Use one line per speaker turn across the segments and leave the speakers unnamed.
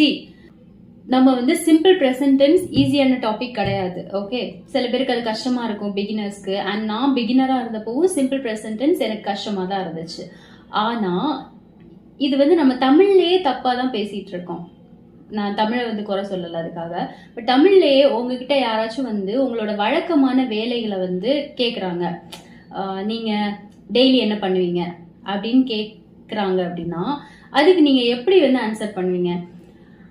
C நம்ம வந்து simple present tense ஈஸியான டாபிக் கிடையாது. ஓகே, சில பேருக்கு அது கஷ்டமா இருக்கும் பிகினர்ஸ்க்கு. அண்ட் நான் பிகினரா இருந்தப்பவும் சிம்பிள் ப்ரெசன்ட் டென்ஸ் எனக்கு கஷ்டமா தான் இருந்துச்சு. ஆனா இது வந்து நம்ம தமிழ்லயே தப்பா தான் பேசிட்டு இருக்கோம். நான் தமிழை வந்து குறை சொல்லல அதுக்காக. பட் தமிழ்லயே உங்ககிட்ட யாராச்சும் வந்து உங்களோட வழக்கமான வேலைகளை வந்து கேக்குறாங்க, நீங்க டெய்லி என்ன பண்ணுவீங்க அப்படின்னு கேக்குறாங்க அப்படின்னா அதுக்கு நீங்க எப்படி வந்து ஆன்சர் பண்ணுவீங்க?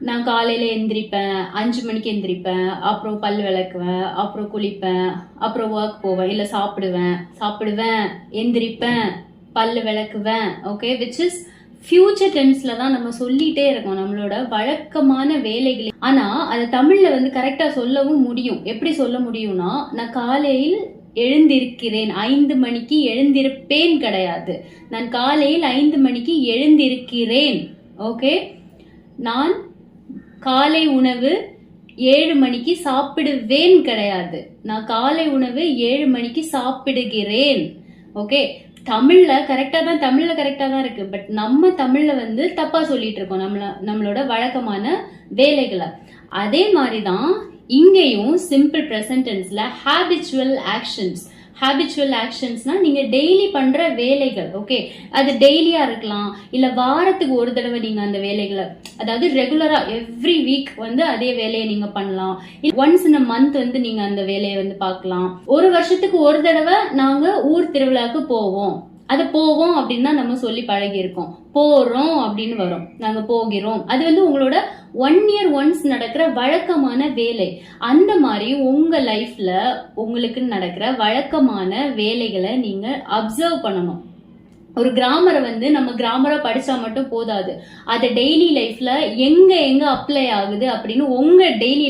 நான் காலையில எந்திரிப்பேன், 5 மணிக்கு எந்திரிப்பேன், அப்புறம் பல் விளக்குவேன், அப்புறம் குளிப்பேன், அப்புறம் ஒர்க் போவேன், இல்ல சாப்பிடுவேன், எந்திரிப்பேன், பல்லு விளக்குவேன். ஓகே, விச் இஸ் ஃபியூச்சர் டென்ஸ்ல தான் நம்ம சொல்லிட்டே இருக்கோம் நம்மளோட வழக்கமான வேலைகளை. ஆனா அது தமிழ்ல வந்து கரெக்டா சொல்லவும் முடியும். எப்படி சொல்ல முடியும்னா, நான் காலையில் எழுந்திருக்கிறேன், 5 மணிக்கு எழுந்திருப்பேன் கிடையாது. நான் காலையில் 5 மணிக்கு எழுந்திருக்கிறேன். ஓகே, நான் காலை உணவு 7 மணிக்கு சாப்பிடுவேன் கிடையாது. நான் காலை உணவு 7 மணிக்கு சாப்பிடுகிறேன். ஓகே, தமிழ்ல கரெக்டா தான் இருக்கு. பட் நம்ம தமிழ்ல வந்து தப்பா சொல்லிட்டு இருக்கோம் நம்மளோட வழக்கமான வேலைகளை. அதே மாதிரிதான் இங்கேயும் சிம்பிள் ப்ரெசன்ட் டென்ஸ்ல ஹேபிச்சுவல் ஆக்ஷன்ஸ்னா நீங்க டெய்லி பண்ற வேலைகள். ஓகே, அது டெய்லியா இருக்கலாம், இல்ல வாரத்துக்கு ஒரு தடவை நீங்க அந்த வேலைகளை, அதாவது ரெகுலரா எவ்ரி வீக் வந்து அதே வேலையை நீங்க பண்ணலாம். ஒன்ஸ் இன் அ மந்த் வந்து நீங்க அந்த வேலையை வந்து பார்க்கலாம். ஒரு வருஷத்துக்கு ஒரு தடவை நாங்க ஊர் திருவிழாக்கு போவோம் அப்படின்னு தான் நம்ம சொல்லி பழகி இருக்கோம். போறோம் அப்படின்னு வரும், நாங்க போகிறோம். அது வந்து உங்களோட 1 year ஒன்ஸ் நடக்கிற வழக்கமான வேலை. அந்த மாதிரி உங்க லைஃப்ல உங்களுக்கு நடக்கிற வழக்கமான வேலைகளை நீங்க அப்சர்வ் பண்ணணும். ஒரு கிராமரை வந்து நம்ம கிராமரா படிச்சா மட்டும் போதாது, அது டெய்லி லைஃப்ல எங்க அப்ளை ஆகுது அப்படின்னு உங்க டெய்லி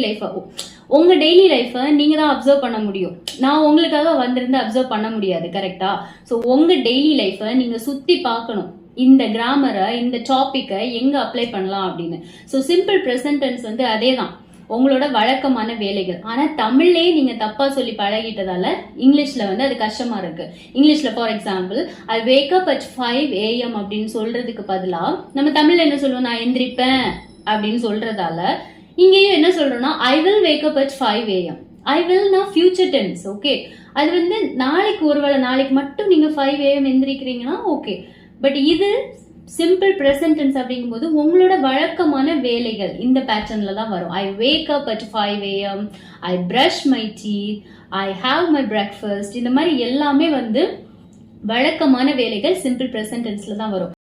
லைஃபை நீங்க தான் அப்சர்வ் பண்ண முடியும். நான் உங்களுக்காக வந்திருந்து அப்சர்வ் பண்ண முடியாது, கரெக்டா? ஸோ உங்க டெய்லி லைஃபை நீங்க சுத்தி பார்க்கணும், இந்த கிராமரை, இந்த டாபிக்கை எங்க அப்ளை பண்ணலாம் அப்படின்னு. ஸோ சிம்பிள் ப்ரெசன்ட் டென்ஸ் வந்து அதே தான், உங்களோட வழக்கமான வேலைகள். ஆனா தமிழ்லயே நீங்க தப்பா சொல்லி பழகிட்டதால இங்கிலீஷ்ல வந்து அது கஷ்டமா இருக்கு. இங்கிலீஷ்ல for example, I wake up at 5 AM அப்படின்னு சொல்றதுக்கு பதிலா நம்ம தமிழ்ல என்ன சொல்லுவோம், நான் எந்திரிப்பேன் அப்படின்னு சொல்றதால இங்கேயும் என்ன சொல்றோம்னா I will wake up at 5 AM. I will future tense. Okay, அது வந்து நாளைக்கு, ஒருவேளை நாளைக்கு மட்டும் நீங்க 5 AM எந்திரிக்கிறீங்கன்னா ஓகே. பட் இது சிம்பிள் ப்ரெசன்ட் டென்ஸ் அப்படிங்கும்போது உங்களோட வழக்கமான வேலைகள் இந்த பேட்டர்ன்ல தான் வரும். I wake up at 5 AM, I brush my teeth, I have my breakfast. இந்த மாதிரி எல்லாமே வந்து வழக்கமான வேலைகள் சிம்பிள் ப்ரெசன்ட் டென்ஸ்ல தான் வரும்.